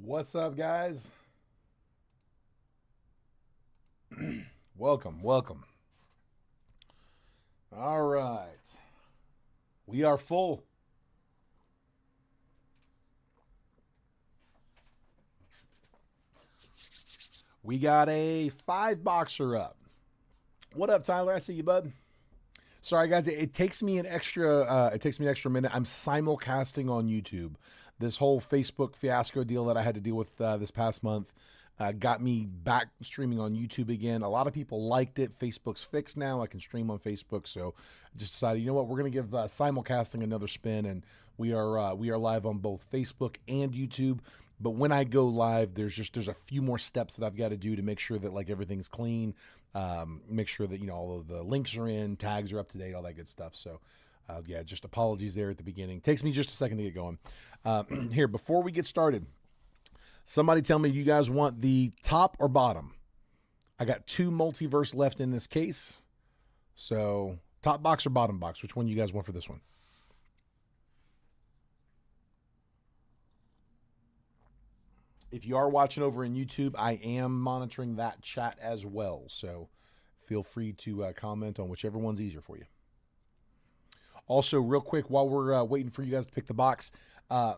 What's up, guys? Welcome. All right. We are full. We got a five boxer up. What up, Tyler? I see you, bud. Sorry, guys. It takes me an extra minute. I'm simulcasting on YouTube. This whole Facebook fiasco deal that I had to deal with this past month got me back streaming on YouTube again. A lot of people liked it. Facebook's fixed now. I can stream on Facebook, so I just decided, you know what, we're gonna give simulcasting another spin, and we are live on both Facebook and YouTube. But when I go live, there's a few more steps that I've got to do to make sure that like everything's clean, make sure that all of the links are in, tags are up to date, all that good stuff. So. Yeah, just apologies there at the beginning. Takes me just a second to get going. Here, before we get started, somebody tell me, you guys want the top or bottom? I got two multiverse left in this case. So, top box or bottom box? Which one you guys want for this one? If you are watching over in YouTube, I am monitoring that chat as well. So, feel free to comment on whichever one's easier for you. Also, real quick, while we're waiting for you guys to pick the box,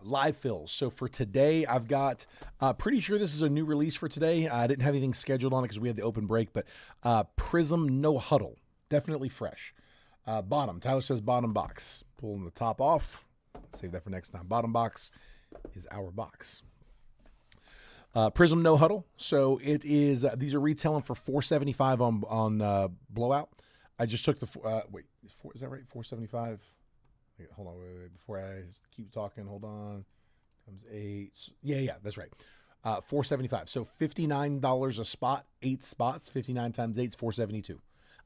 live fills. So for today, I've got, pretty sure this is a new release for today. I didn't have anything scheduled on it because we had the open break, but Prism No Huddle, definitely fresh. Bottom, Tyler says bottom box. Pulling the top off, save that for next time. Bottom box is our box. Prism No Huddle. So it is, these are retailing for $4.75 on Blowout. I just took the, is that right? 475. Hold on, wait. Before I keep talking, hold on. Times 8. Yeah, that's right. 475. So $59 a spot, 8 spots. 59 times 8 is 472.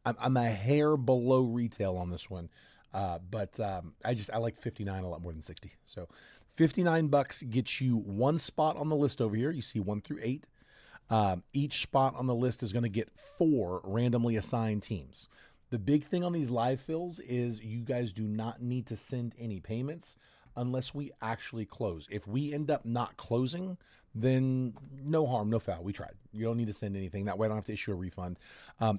I'm a hair below retail on this one, but I like 59 a lot more than 60. So $59 gets you one spot on the list over here. You see 1 through 8. Each spot on the list is going to get 4 randomly assigned teams. The big thing on these live fills is you guys do not need to send any payments unless we actually close. If we end up not closing, then no harm, no foul. We tried. You don't need to send anything. That way I don't have to issue a refund.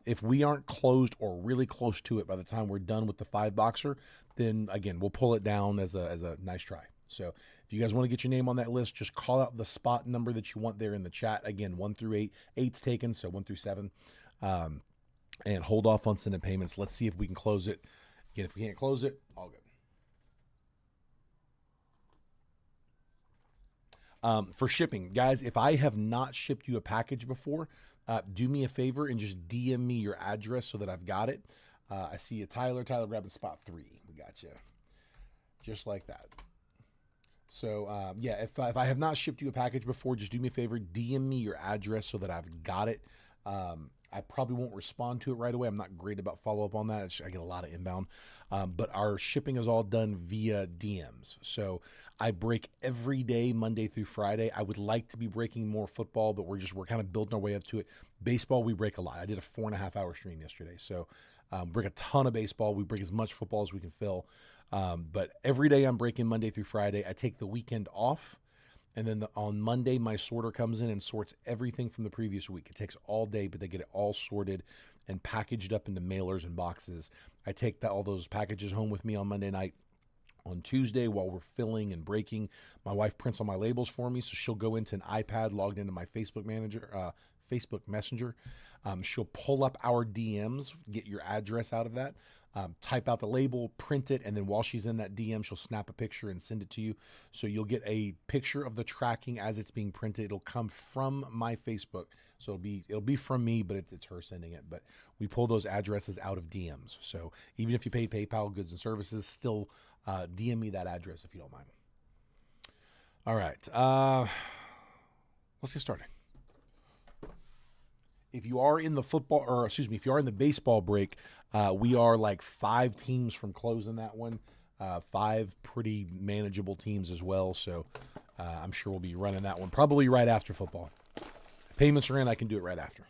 If we aren't closed or really close to it by the time we're done with the 5-boxer, then again, we'll pull it down as a nice try. So if you guys want to get your name on that list, just call out the spot number that you want there in the chat. Again, 1 through 8. 8's taken, so 1 through 7. And hold off on sending payments. Let's see if we can close it. Again, if we can't close it, all good. For shipping, guys, if I have not shipped you a package before, do me a favor and just DM me your address so that I've got it. I see you, Tyler. Tyler grabbing spot 3. We got you. Just like that. So, yeah, if I have not shipped you a package before, just do me a favor, DM me your address so that I've got it. I probably won't respond to it right away. I'm not great about follow-up on that. I get a lot of inbound. But our shipping is all done via DMs. So I break every day, Monday through Friday. I would like to be breaking more football, but we're kind of building our way up to it. Baseball, we break a lot. I did a 4.5-hour stream yesterday. So break a ton of baseball. We break as much football as we can fill. But every day I'm breaking Monday through Friday. I take the weekend off. And then on Monday, my sorter comes in and sorts everything from the previous week. It takes all day, but they get it all sorted and packaged up into mailers and boxes. I take all those packages home with me on Monday night. On Tuesday, while we're filling and breaking, my wife prints all my labels for me, so she'll go into an iPad logged into my Facebook Messenger. She'll pull up our DMs, get your address out of that. Type out the label, print it, and then while she's in that DM, she'll snap a picture and send it to you. So you'll get a picture of the tracking as it's being printed. It'll come from my Facebook, so it'll be from me, but it's her sending it. But we pull those addresses out of DMs. So even if you pay PayPal, goods and services, still DM me that address if you don't mind. All right, let's get started. If you are in the if you are in the baseball break, we are like 5 teams from closing that one. 5 pretty manageable teams as well. So I'm sure we'll be running that one probably right after football. If payments are in, I can do it right after.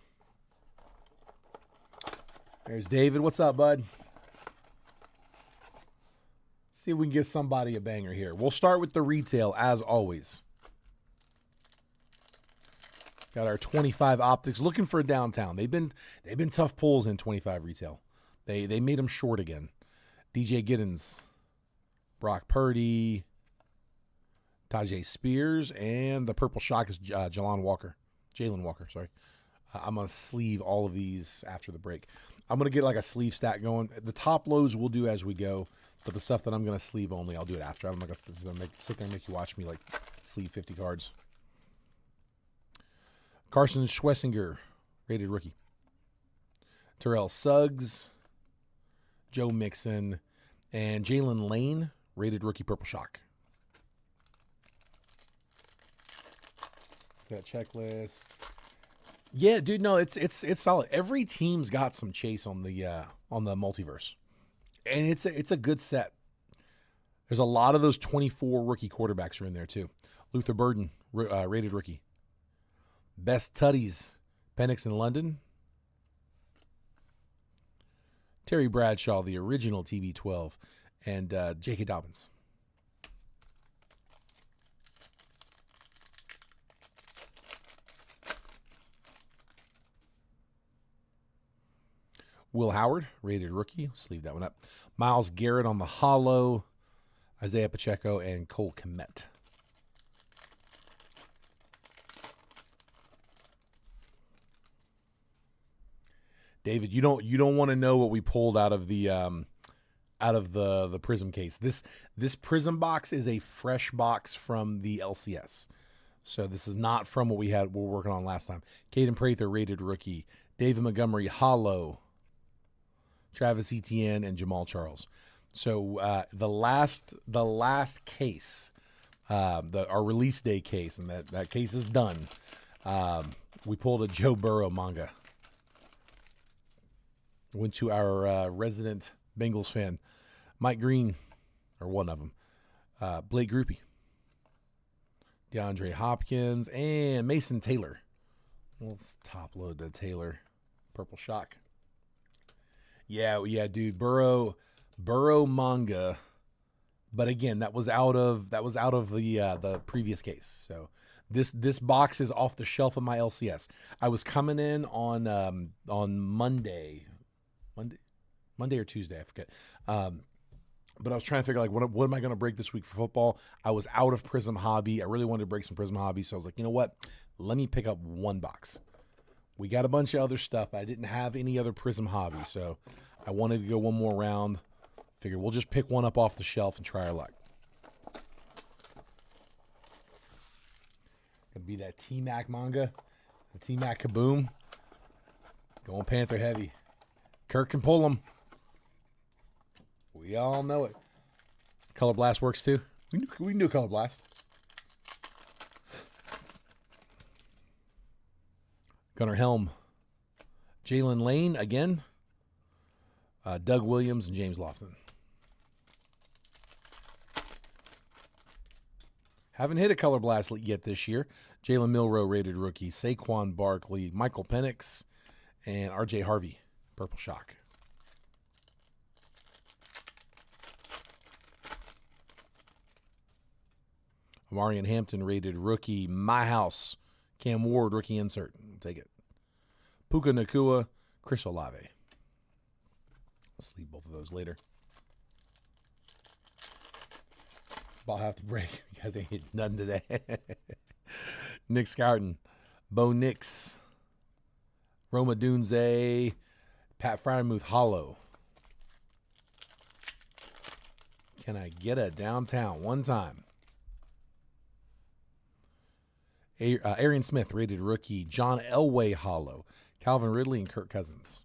There's David. What's up, bud? See if we can get somebody a banger here. We'll start with the retail as always. Got our 25 optics. Looking for a downtown. They've been tough pulls in 25 retail. They made them short again. DJ Giddens, Brock Purdy, Tajay Spears, and the purple shock is Jalen Walker. Sorry. I'm going to sleeve all of these after the break. I'm going to get like a sleeve stack going. The top loads we'll do as we go, but the stuff that I'm going to sleeve only, I'll do it after. I'm not going to sit there and make you watch me like sleeve 50 cards. Carson Schwessinger, rated rookie. Terrell Suggs, Joe Mixon, and Jalen Lane, rated rookie purple shock. That checklist. Yeah, dude, no, it's solid. Every team's got some chase on the multiverse, and it's a good set. There's a lot of those 24 rookie quarterbacks are in there too. Luther Burden, rated rookie. Best Tutties, Penix in London. Terry Bradshaw, the original TB12, and J.K. Dobbins. Will Howard, rated rookie. Let's leave that one up. Myles Garrett on the hollow. Isaiah Pacheco and Cole Kmet. David, you don't want to know what we pulled out of the Prism case. This Prism box is a fresh box from the LCS. So this is not from what we were working on last time. Caden Prather, rated rookie. David Montgomery, hollow. Travis Etienne and Jamal Charles. So the last case, our release day case, and that case is done. We pulled a Joe Burrow manga. Went to our resident Bengals fan, Mike Green, or one of them, Blake Groupie, DeAndre Hopkins, and Mason Taylor. Let's top load the Taylor purple shock. Yeah, dude, Burrow manga, but again, that was out of the previous case. So this box is off the shelf of my LCS. I was coming in on Monday or Tuesday, I forget. But I was trying to figure what am I going to break this week for football? I was out of Prism Hobby. I really wanted to break some Prism Hobby, so I was like, you know what? Let me pick up one box. We got a bunch of other stuff, but I didn't have any other Prism Hobby, so I wanted to go one more round. Figured we'll just pick one up off the shelf and try our luck. Gonna be that T-Mac manga, the T-Mac Kaboom. Going Panther heavy. Kirk can pull them. We all know it. Color Blast works too. We can do Color Blast. Gunnar Helm. Jalen Lane again. Doug Williams and James Lofton. Haven't hit a Color Blast yet this year. Jalen Milroe, rated rookie. Saquon Barkley. Michael Penix. And R.J. Harvey. Purple shock. Amarian Hampton, rated rookie. My House. Cam Ward, rookie insert. Take it. Puka Nacua, Chris Olave. I'll sleeve both of those later. I'll have to break because I ain't none today. Nick Scarton, Bo Nix, Roma Dunze, Pat Fryermuth hollow. Can I get a downtown one time? Arian Smith, rated rookie. John Elway hollow. Calvin Ridley and Kirk Cousins.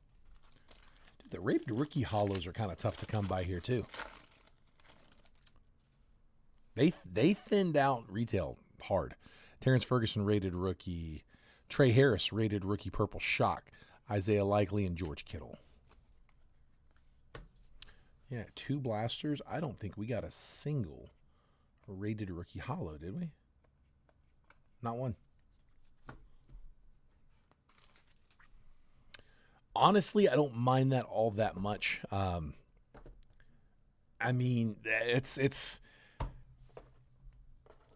Dude, the rated rookie hollows are kind of tough to come by here too. They thinned out retail hard. Terrence Ferguson, rated rookie. Trey Harris, rated rookie purple shock. Isaiah Likely and George Kittle. Yeah, 2 blasters. I don't think we got a single rated rookie hollow, did we? Not one. Honestly, I don't mind that all that much. I mean, it's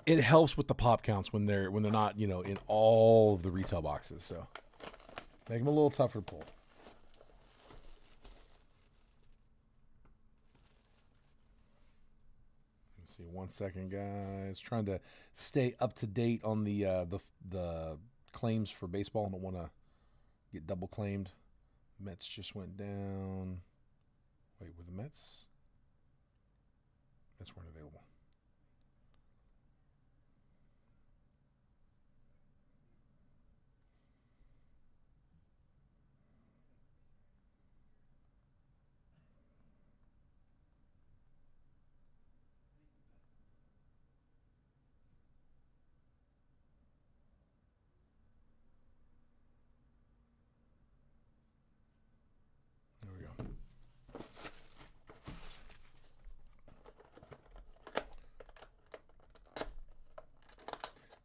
it helps with the pop counts when they're not, you know, in all of the retail boxes. So make them a little tougher to pull. Let's see, 1 second, guys. Trying to stay up to date on the claims for baseball. I don't want to get double claimed. Mets just went down. Wait, were the Mets? Mets weren't available. There we go.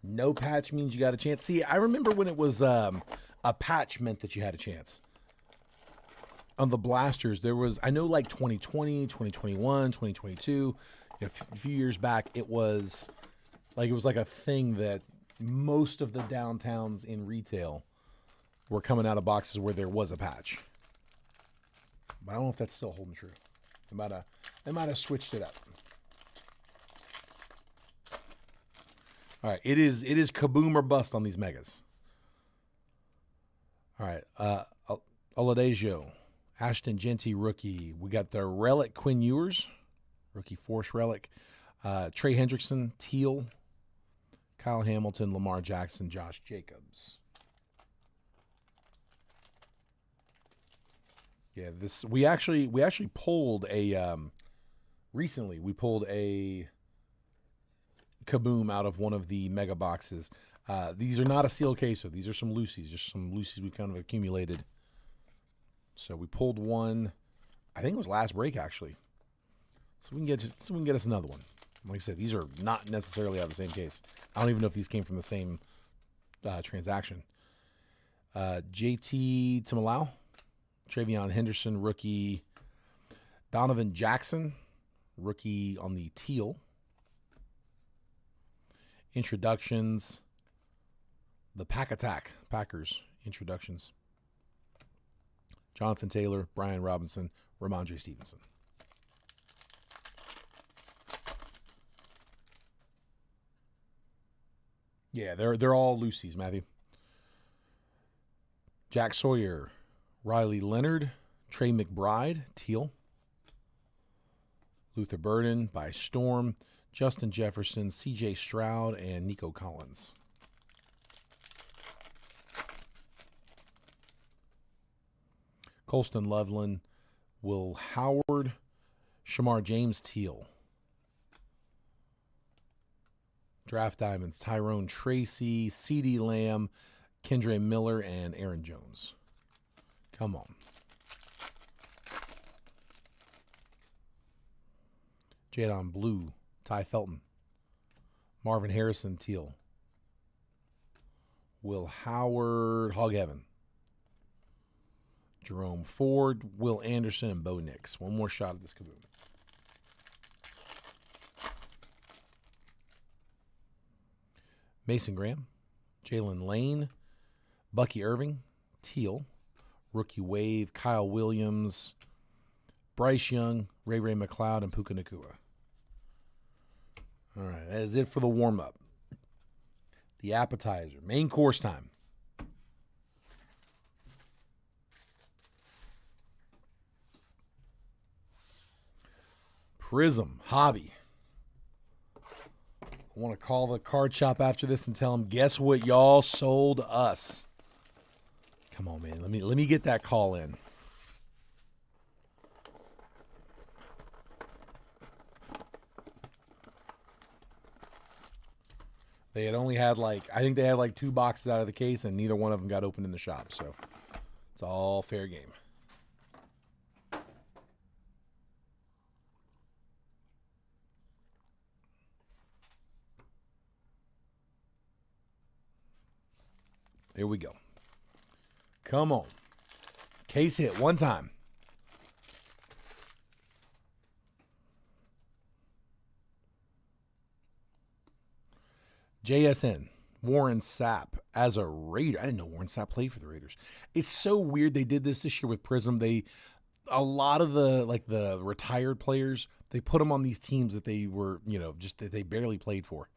No patch means you got a chance. See, I remember when it was a patch meant that you had a chance. On the blasters, there was, I know, like 2020, 2021, 2022, you know, a few years back, it was like a thing that most of the downtowns in retail were coming out of boxes where there was a patch. But I don't know if that's still holding true. They might have switched it up. All right, it is kaboom or bust on these megas. All right, Oladejo, Ashton Genty, rookie. We got the relic Quinn Ewers, rookie force relic. Trey Hendrickson, teal. Kyle Hamilton, Lamar Jackson, Josh Jacobs. Yeah, this we actually pulled a recently. We pulled a kaboom out of one of the mega boxes. These are not a seal case, so these are some loosies, just some loosies we kind of accumulated. So we pulled one, I think it was last break actually. So we can get us another one. Like I said, these are not necessarily out of the same case. I don't even know if these came from the same transaction. JT Tamalau, Travion Henderson, rookie. Donovan Jackson, rookie on the teal. Introductions. The Pack Attack, Packers introductions. Jonathan Taylor, Brian Robinson, Ramondre Stevenson. Yeah, they're all loosies, Matthew. Jack Sawyer, Riley Leonard, Trey McBride, teal. Luther Burden by storm. Justin Jefferson, C.J. Stroud, and Nico Collins. Colston Loveland, Will Howard, Shamar James, teal. Draft Diamonds, Tyrone Tracy, CeeDee Lamb, Kendre Miller, and Aaron Jones. Come on. Jadon Blue, Ty Felton. Marvin Harrison, teal. Will Howard, Hog Heaven. Jerome Ford, Will Anderson, and Bo Nix. One more shot at this kaboom. Mason Graham, Jalen Lane, Bucky Irving, teal. Rookie wave, Kyle Williams, Bryce Young, Ray McLeod, and Puka Nacua. All right, that is it for the warm-up. The appetizer, main course time. Prism Hobby. I want to call the card shop after this and tell them, guess what y'all sold us? Come on, man. Let me get that call in. They had only had I think they had 2 boxes out of the case, and neither one of them got opened in the shop. So it's all fair game. Here we go. Come on. Case hit one time. JSN, Warren Sapp as a Raider. I didn't know Warren Sapp played for the Raiders. It's so weird they did this year with Prism. A lot of the retired players, they put them on these teams that they were, just that they barely played for.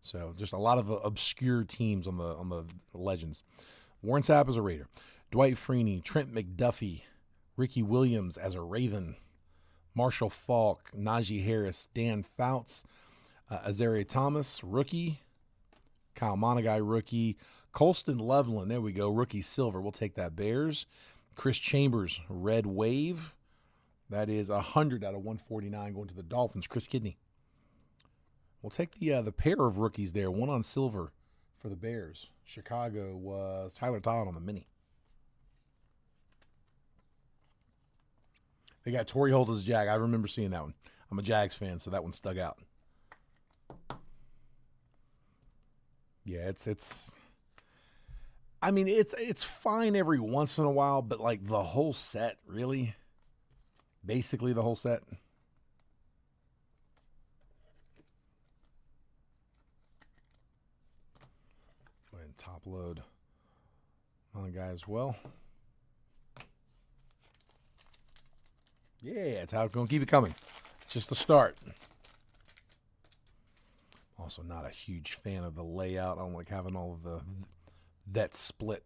So just a lot of obscure teams on the Legends. Warren Sapp as a Raider. Dwight Freeney, Trent McDuffie, Ricky Williams as a Raven, Marshall Falk, Najee Harris, Dan Fouts, Azaria Thomas, rookie, Kyle Monagai, rookie, Colston Loveland, there we go, rookie silver. We'll take that. Bears. Chris Chambers, red wave. That is 100 out of 149 going to the Dolphins. Chris Kidney. We'll take the pair of rookies there. One on silver for the Bears. Chicago was Tyler Todd on the mini. They got Torrey Holt as a Jag. I remember seeing that one. I'm a Jags fan, so that one stuck out. Yeah, it's I mean, it's fine every once in a while, but like the whole set, really? Basically the whole set. Go ahead and top load on the guy as well. Yeah, it's how it's going to keep it coming. It's just the start. Also not a huge fan of the layout. I don't like having all of the that split.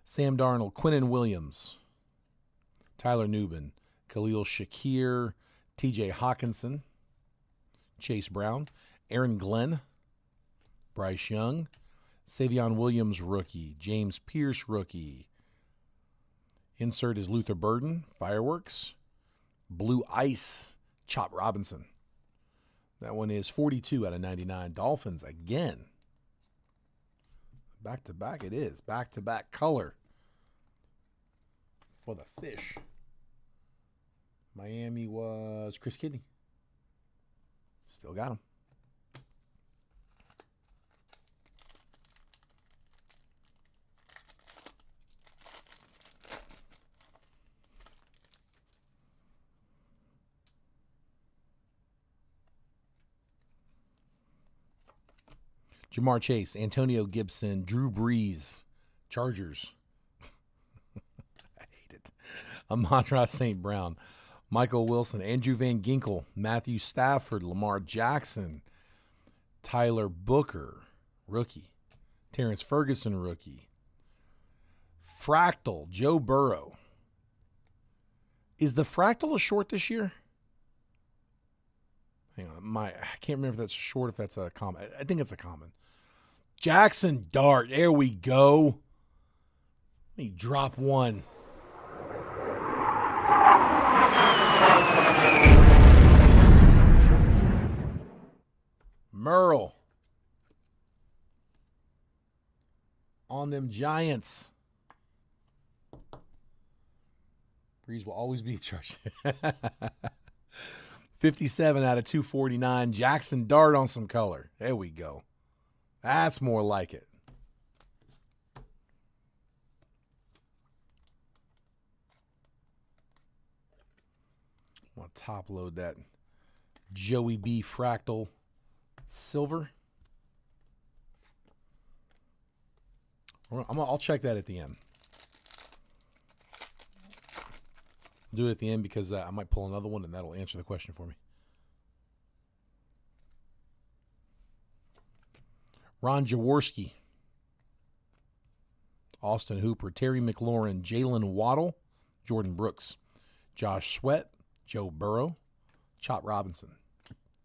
Sam Darnold, Quinnen Williams, Tyler Newbin, Khalil Shakir, TJ Hawkinson, Chase Brown, Aaron Glenn, Bryce Young, Savion Williams, rookie, James Pierce, rookie. Insert is Luther Burden, Fireworks, Blue Ice, Chop Robinson. That one is 42 out of 99. Dolphins again. Back-to-back it is. Back-to-back color for the fish. Miami was Chris Kidney. Still got him. Jamar Chase, Antonio Gibson, Drew Brees, Chargers. I hate it. Amon-Ra St. Brown, Michael Wilson, Andrew Van Ginkel, Matthew Stafford, Lamar Jackson, Tyler Booker, rookie. Terrence Ferguson, rookie. Fractal, Joe Burrow. Is the Fractal a short this year? Hang on, I can't remember if that's a short, if that's a common. I think it's a common. Jackson Dart, there we go. Let me drop one. Merle. On them Giants. Breeze will always be charged. 57 out of 249. Jackson Dart on some color. There we go. That's more like it. I'm going to top load that Joey B Fractal silver. I'll check that at the end. Do it at the end because I might pull another one and that'll answer the question for me. Ron Jaworski, Austin Hooper, Terry McLaurin, Jalen Waddle, Jordan Brooks, Josh Sweat, Joe Burrow, Chop Robinson,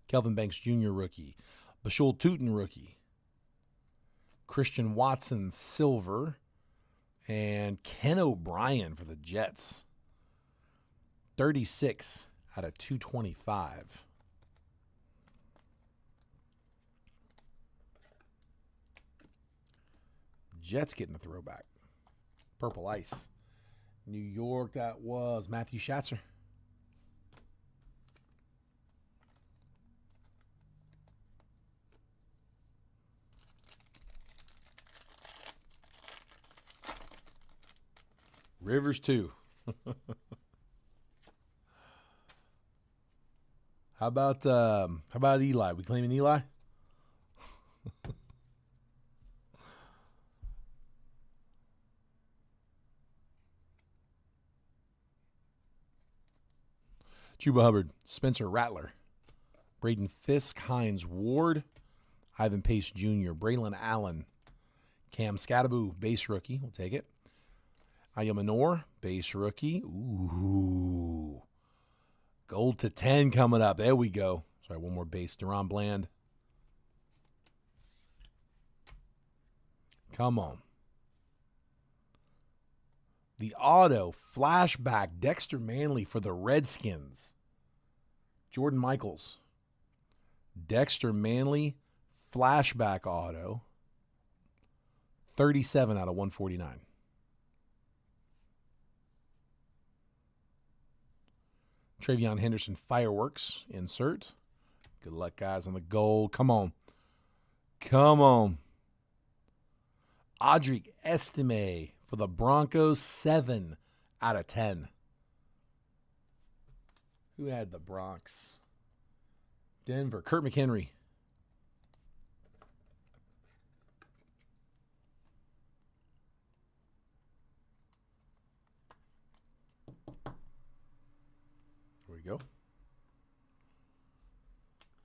Kelvin Banks Jr. rookie, Bashul Tootin rookie, Christian Watson silver, and Ken O'Brien for the Jets. 36 out of 225. Jets getting a throwback. Purple Ice. New York, that was Matthew Schatzer. Rivers, too. How about Eli? We claiming Eli? Chuba Hubbard, Spencer Rattler, Braden Fisk, Hines Ward, Ivan Pace Jr., Braylon Allen, Cam Scattaboo, base rookie. We'll take it. Aya Manor, base rookie. Ooh. Gold to 10 coming up. There we go. Sorry, one more base. Deron Bland. Come on. The auto flashback. Dexter Manley for the Redskins. Jordan Michaels. Dexter Manley flashback auto. 37 out of 149. Travion Henderson fireworks insert. Good luck, guys, on the gold. Come on. Come on. Audric Estime for the Broncos, 7 out of 10. Who had the Bronx? Denver. Kurt McHenry. There we go.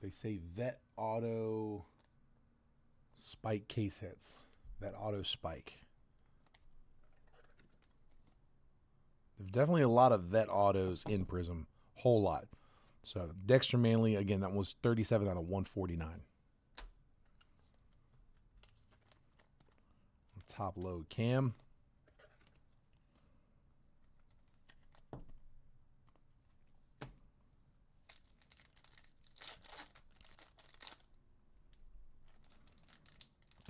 They say Vet Auto Spike case hits. Vet Auto Spike. There's definitely a lot of Vet Autos in Prism. Whole lot. So Dexter Manley, again, that was 37 out of 149. Top load Cam.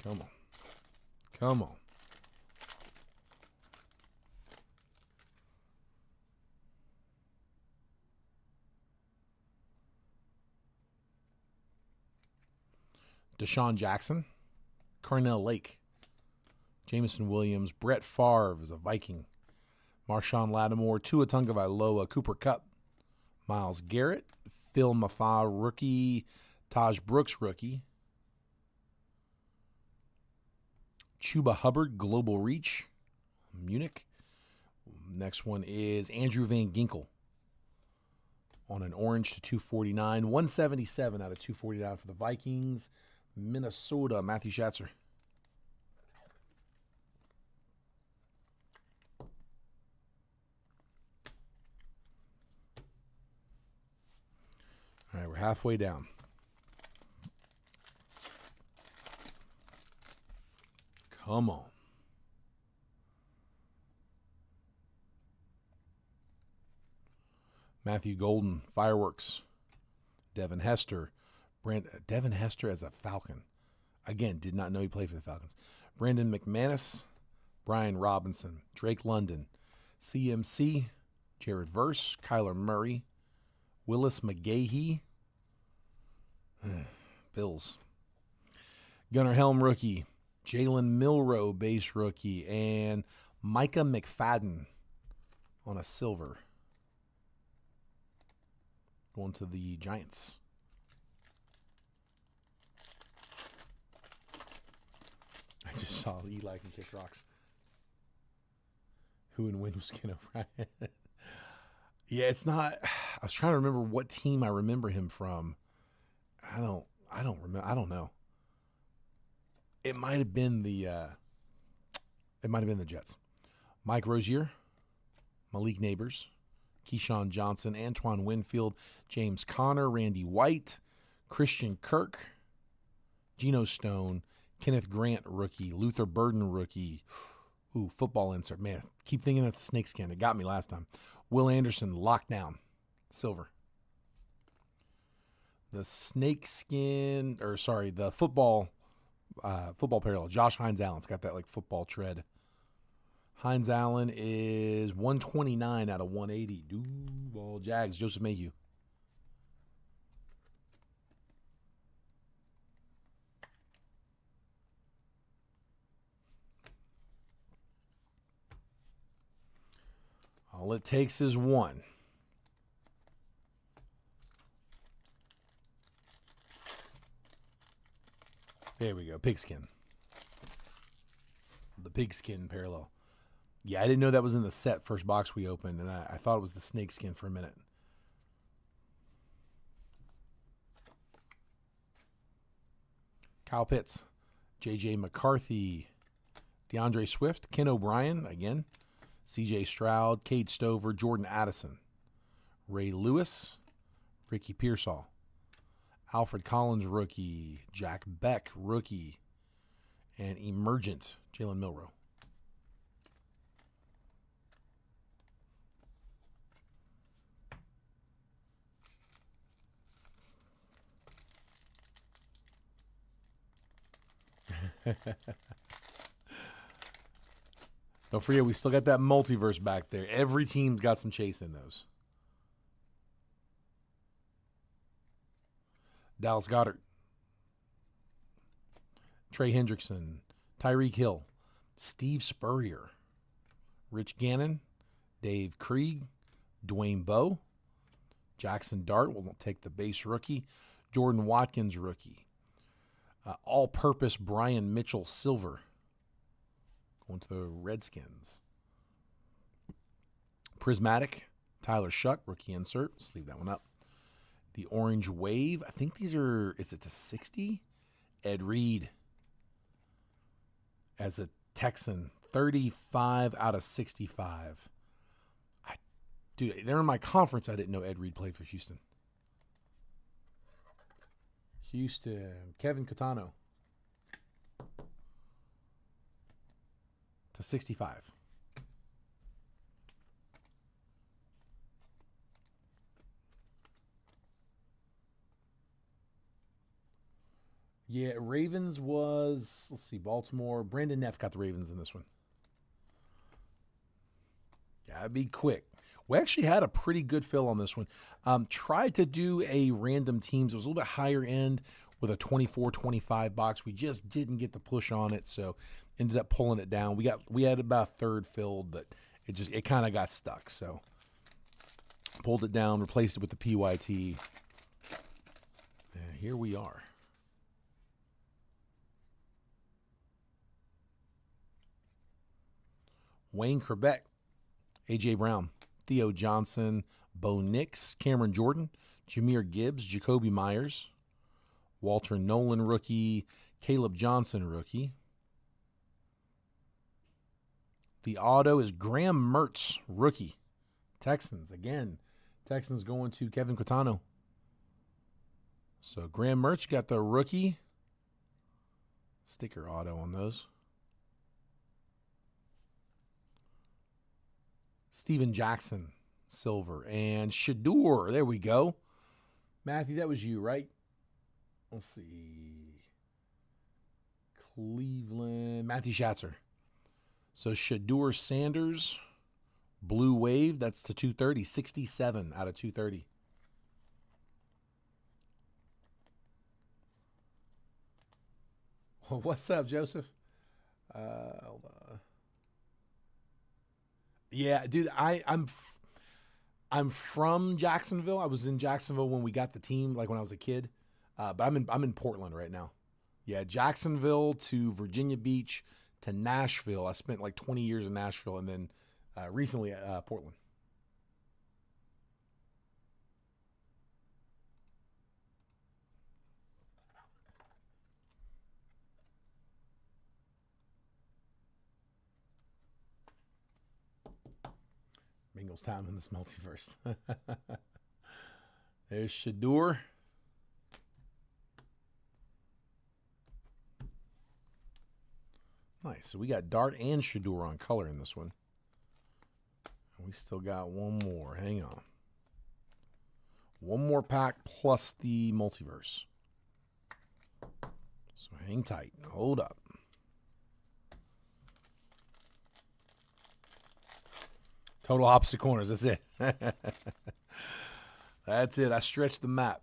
Come on. Come on. Deshaun Jackson, Carnell Lake, Jameson Williams, Brett Favre is a Viking, Marshawn Lattimore, Tua Tagovailoa, Cooper Kupp, Myles Garrett, Phil Mafah rookie, Taj Brooks rookie, Chuba Hubbard, Global Reach, Munich. Next one is Andrew Van Ginkel on an orange to 249, 177 out of 249 for the Vikings. Minnesota, Matthew Schatzer. All right, we're halfway down. Come on. Matthew Golden, Fireworks. Devin Hester. Devin Hester as a Falcon. Again, did not know he played for the Falcons. Brandon McManus, Brian Robinson, Drake London, CMC, Jared Verse, Kyler Murray, Willis McGahee, Bills. Gunnar Helm rookie, Jalen Milroe base rookie, and Micah McFadden on a silver. Going to the Giants. I just saw Eli can kick rocks. Who and when was Ken O'Brien? Yeah, it's not. I was trying to remember what team I remember him from. I don't remember. I don't know. It might have been the Jets. Mike Rozier, Malik Neighbors, Keyshawn Johnson, Antoine Winfield, James Conner, Randy White, Christian Kirk, Geno Stone, Kenneth Grant rookie, Luther Burden rookie. Ooh, football insert. Man, keep thinking that's a snakeskin. It got me last time. Will Anderson, lockdown, silver. The the football parallel. Josh Hines Allen's got that like football tread. Hines Allen is 129 out of 180. Duval Jags, Joseph Mayhew. All it takes is one. There we go. Pigskin. The pigskin parallel. Yeah, I didn't know that was in the set first box we opened, and I thought it was the snakeskin for a minute. Kyle Pitts, J.J. McCarthy, DeAndre Swift, Ken O'Brien, again, C.J. Stroud, Cade Stover, Jordan Addison, Ray Lewis, Ricky Pearsall, Alfred Collins, rookie, Jack Beck, rookie, and emergent, Jalen Milroe. Don't forget, we still got that multiverse back there. Every team's got some chase in those. Dallas Goedert, Trey Hendrickson, Tyreek Hill, Steve Spurrier, Rich Gannon, Dave Krieg, Dwayne Bowe, Jackson Dart will take the base rookie, Jordan Watkins rookie, all-purpose Brian Mitchell silver, going to the Redskins. Prismatic, Tyler Shuck, rookie insert. Let's leave that one up. The Orange Wave, I think these are, is it to 60? Ed Reed as a Texan, 35 out of 65. Dude, they're in my conference. I didn't know Ed Reed played for Houston. Kevin Catano to 65. Yeah, Ravens was, let's see, Baltimore. Brandon Neff got the Ravens in this one. Gotta be quick. We actually had a pretty good fill on this one. Tried to do a random teams. It was a little bit higher end with a 24-25 box. We just didn't get the push on it, so ended up pulling it down. We had about a third filled, but it kind of got stuck. So pulled it down, replaced it with the PYT. And here we are. Wayne Krebeck, A.J. Brown, Theo Johnson, Bo Nix, Cameron Jordan, Jahmyr Gibbs, Jacoby Myers, Walter Nolan rookie, Caleb Johnson rookie. The auto is Graham Mertz rookie, Texans. Again, Texans going to Kevin Catano. So Graham Mertz got the rookie sticker auto on those. Steven Jackson, silver. And Shador, there we go. Matthew, that was you, right? Let's see. Cleveland, Matthew Schatzer. So Shador Sanders, Blue Wave, that's to 230, 67 out of 230. Well, what's up, Joseph? Hold on. Yeah, dude, I'm from Jacksonville. I was in Jacksonville when we got the team, like when I was a kid. But I'm in Portland right now. Yeah, Jacksonville to Virginia Beach to Nashville. I spent like 20 years in Nashville, and then recently Portland. Bengals time in this multiverse. There's Shador. Nice. So we got Dart and Shador on color in this one. And we still got one more. Hang on. One more pack plus the multiverse. So hang tight. Hold up. Total opposite corners. That's it. That's it. I stretched the map.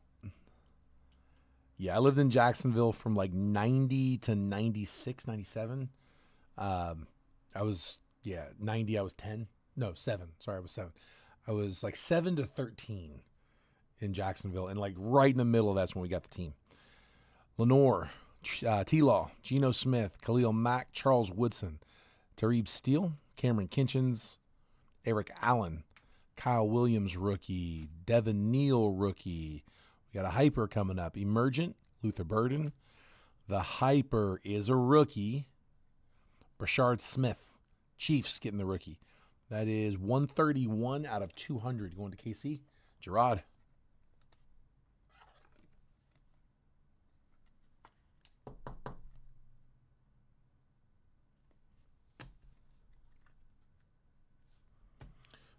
Yeah, I lived in Jacksonville from like 90 to 96, 97. I was, 90, I was 10. No, 7. Sorry, I was 7. I was like 7 to 13 in Jacksonville. And like right in the middle, that's when we got the team. Lenore, T-Law, Geno Smith, Khalil Mack, Charles Woodson, Tareeb Steele, Cameron Kinchins, Eric Allen, Kyle Williams rookie, Devin Neal rookie. We got a hyper coming up. Emergent, Luther Burden, The Hyper is a rookie. Brashard Smith, Chiefs getting the rookie. That is 131 out of 200 going to KC. Gerard.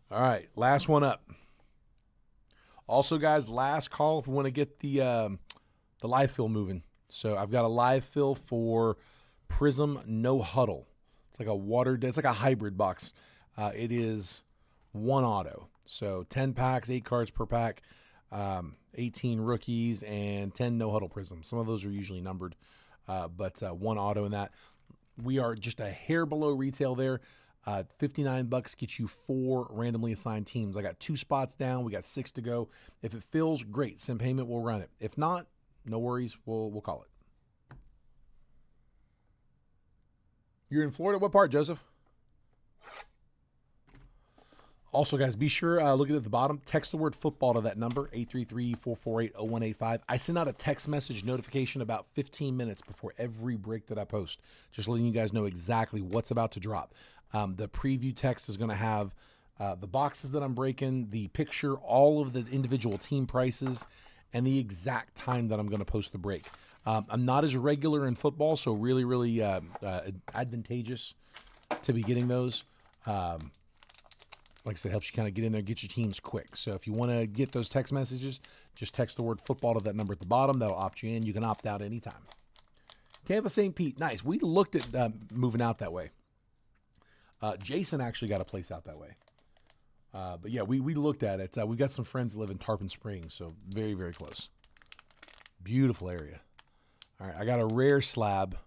All right, last one up. Also, guys, last call if we want to get the live fill moving. So I've got a live fill for Prism No Huddle. It's like it's like a hybrid box. It is one auto. So 10 packs, 8 cards per pack, 18 rookies, and 10 No Huddle Prisms. Some of those are usually numbered, but one auto in that. We are just a hair below retail there. $59 gets you 4 randomly assigned teams. I got 2 spots down. We got 6 to go. If it fills, great. Send payment, we'll run it. If not, no worries. We'll call it. You're in Florida? What part, Joseph? Also, guys, be sure, look at the bottom. Text the word football to that number, 833-448-0185. I send out a text message notification about 15 minutes before every break that I post, just letting you guys know exactly what's about to drop. The preview text is going to have the boxes that I'm breaking, the picture, all of the individual team prices, and the exact time that I'm going to post the break. I'm not as regular in football, so really, really advantageous to be getting those. Like I said, helps you kind of get in there, get your teams quick. So if you want to get those text messages, just text the word football to that number at the bottom. That'll opt you in. You can opt out anytime. Tampa St. Pete, nice. We looked at moving out that way. Jason actually got a place out that way. But yeah, we looked at it. We've got some friends that live in Tarpon Springs, so very, very close. Beautiful area. All right, I got a rare slab.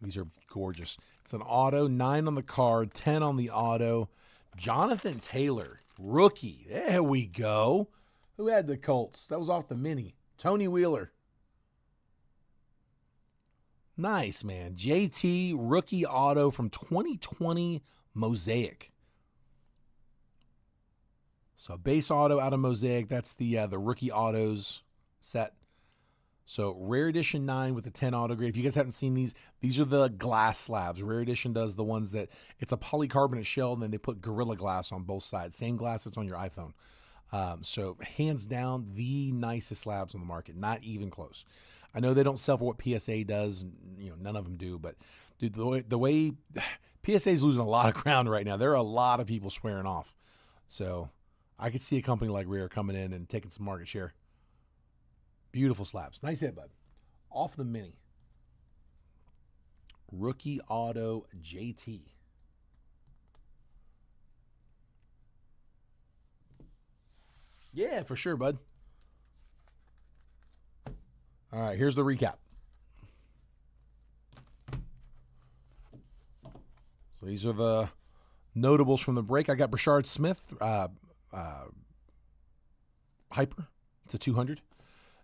These are gorgeous. It's an auto, 9 on the card, 10 on the auto. Jonathan Taylor, rookie. There we go. Who had the Colts? That was off the mini. Tony Wheeler. Nice, man. JT, rookie auto from 2020 Mosaic. So base auto out of Mosaic. That's the rookie autos set. So Rare Edition 9 with the 10 auto grade. If you guys haven't seen these are the glass slabs. Rare Edition does the ones that it's a polycarbonate shell and then they put Gorilla Glass on both sides. Same glass that's on your iPhone. So hands down, the nicest slabs on the market. Not even close. I know they don't sell for what PSA does. You know, none of them do. But dude, the way PSA is losing a lot of ground right now. There are a lot of people swearing off. So I could see a company like Rare coming in and taking some market share. Beautiful slabs. Nice hit, bud. Off the mini. Rookie auto JT. Yeah, for sure, bud. All right, here's the recap. So these are the notables from the break. I got Brashard Smith, Hyper to 200.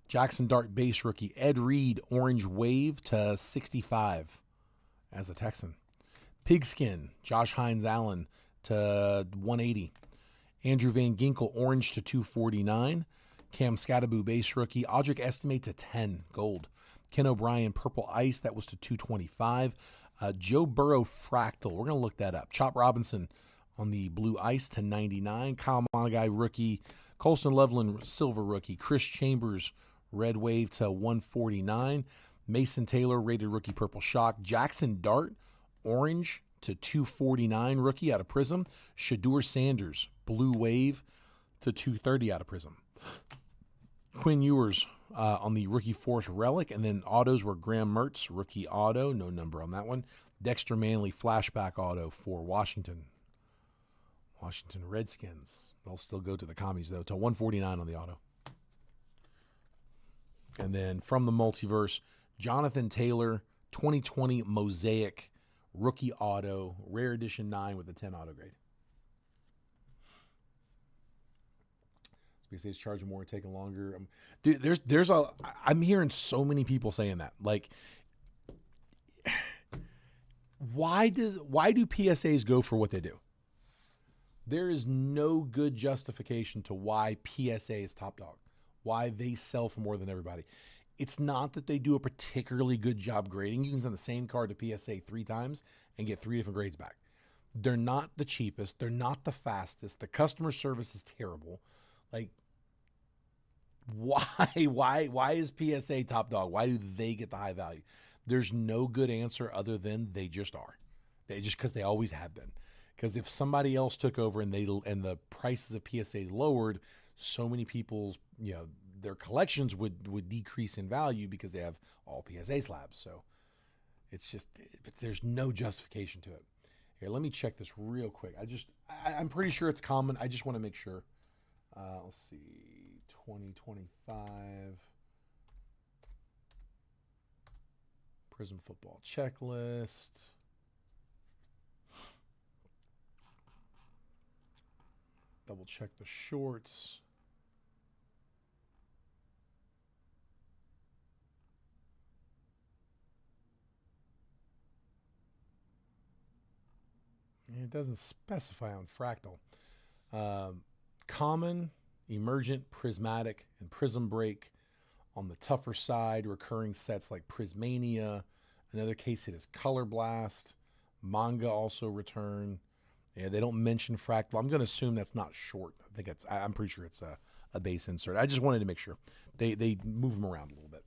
Jackson Dart base rookie. Ed Reed, orange wave to 65 as a Texan. Pigskin, Josh Hines Allen to 180. Andrew Van Ginkel, orange to 249. Cam Scattaboo, base rookie. Audric Estimate to 10, gold. Ken O'Brien, purple ice, that was to 225. Joe Burrow fractal, we're going to look that up. Chop Robinson on the blue ice to 99. Kyle Monagai, rookie. Colston Loveland, silver rookie. Chris Chambers, red wave to 149. Mason Taylor, rated rookie, purple shock. Jackson Dart, orange to 249, rookie out of Prism. Shadur Sanders, blue wave to 230 out of Prism. Quinn Ewers on the rookie force relic, and then autos were Graham Mertz, rookie auto, no number on that one. Dexter Manley, flashback auto for Washington Redskins. They'll still go to the commies, though, to 149 on the auto. And then from the multiverse, Jonathan Taylor, 2020 Mosaic, rookie auto, rare edition 9 with the 10 auto grade. It's charging more, taking longer. Dude, I'm hearing so many people saying that. Like, why do PSAs go for what they do? There is no good justification to why PSA is top dog, why they sell for more than everybody. it's not that they do a particularly good job grading. You can send the same card to PSA 3 times and get 3 different grades back. They're not the cheapest. They're not the fastest. The customer service is terrible. Like, why is PSA top dog? Why do they get the high value? There's no good answer other than they just are. They just, because they always have been. Because if somebody else took over and the prices of PSA lowered, so many people's, their collections would decrease in value because they have all PSA slabs. So it's just, there's no justification to it. Here, let me check this real quick. I'm pretty sure it's common. I just want to make sure. Let's see, 2025 Prism Football checklist. Double check the shorts. It doesn't specify on Fractal. Common, emergent, prismatic, and prism break. On the tougher side, recurring sets like Prismania. Another case hit is Color Blast. Manga also return. Yeah, they don't mention Fractal. I'm going to assume that's not short. I'm pretty sure it's a base insert. I just wanted to make sure. They move them around a little bit.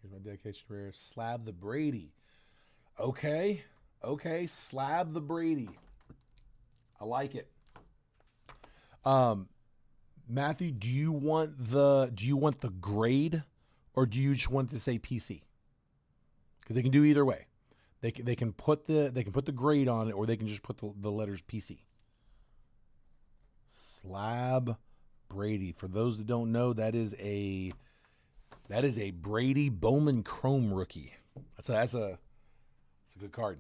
Here's my dedication rare. Slab the Brady. Okay, Slab the Brady. I like it. Matthew, do you want the grade, or do you just want to say PC? Because they can do either way. They can put the grade on it, or they can just put the letters PC. Slab Brady. For those that don't know, that is a Brady Bowman Chrome rookie. That's a good card.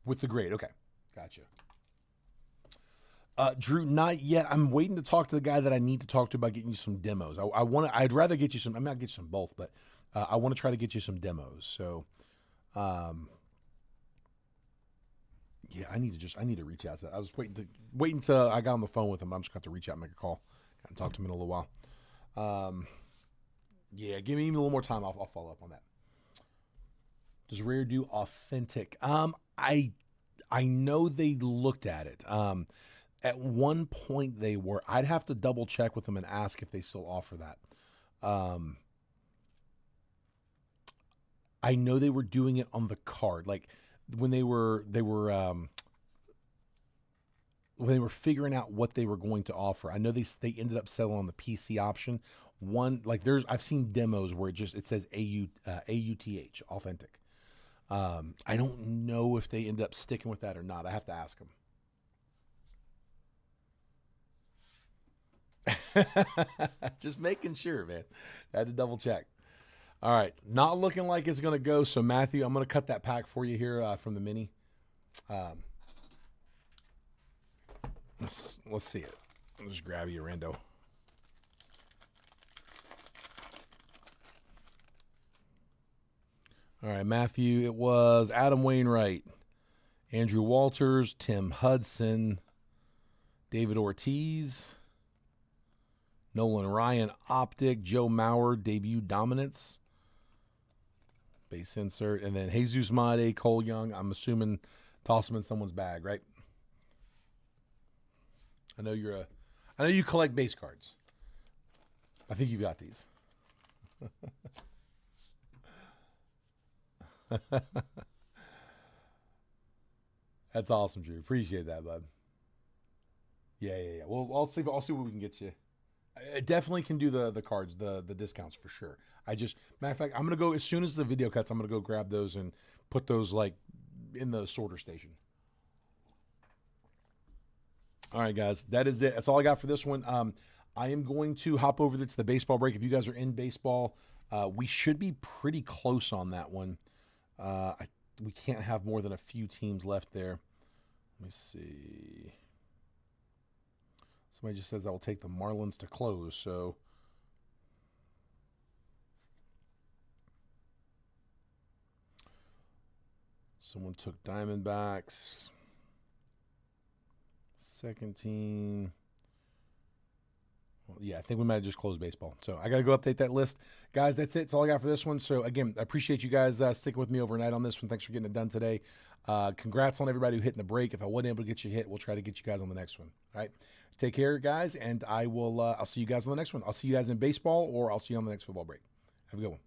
With the grade, okay, gotcha. Drew, not yet. I'm waiting to talk to the guy that I need to talk to about getting you some demos. I'd rather get you some. I'm not get you some both, but I want to try to get you some demos. So, yeah, I need to reach out to that. I was waiting till I got on the phone with him. I'm just going to reach out and make a call and talk to him in a little while. Yeah, give me a little more time. I'll follow up on that. Does Rare do authentic? I know they looked at it. At one point they were. I'd have to double check with them and ask if they still offer that. I know they were doing it on the card, like when they were figuring out what they were going to offer. I know they ended up settling on the PC option. I've seen demos where it says AUTH, authentic. I don't know if they end up sticking with that or not. I have to ask them. Just making sure, man. I had to double check. All right, not looking like it's going to go. So Matthew, I'm going to cut that pack for you here from the mini. Let's see it. I'll just grab you, Rando. All right, Matthew, it was Adam Wainwright, Andrew Walters, Tim Hudson, David Ortiz, Nolan Ryan, Optic, Joe Mauer, debut dominance, base insert, and then Jesus Made, Cole Young. I'm assuming toss them in someone's bag, right? I know you collect base cards. I think you've got these. That's awesome, Drew. Appreciate that, bud. Yeah. Well, I'll see what we can get you. I definitely can do the cards, the discounts for sure. Matter of fact, I'm gonna go as soon as the video cuts. I'm gonna go grab those and put those in the sorter station. All right, guys, that is it. That's all I got for this one. I am going to hop over to the baseball break. If you guys are in baseball, we should be pretty close on that one. We can't have more than a few teams left there. Let me see. Somebody just says I will take the Marlins to close. So Someone took Diamondbacks. Second team. Well, yeah, I think we might have just closed baseball. So I got to go update that list. Guys, that's it. That's all I got for this one. So, again, I appreciate you guys sticking with me overnight on this one. Thanks for getting it done today. Congrats on everybody who hit in the break. If I wasn't able to get you hit, we'll try to get you guys on the next one. All right? Take care, guys, and I'll see you guys on the next one. I'll see you guys in baseball, or I'll see you on the next football break. Have a good one.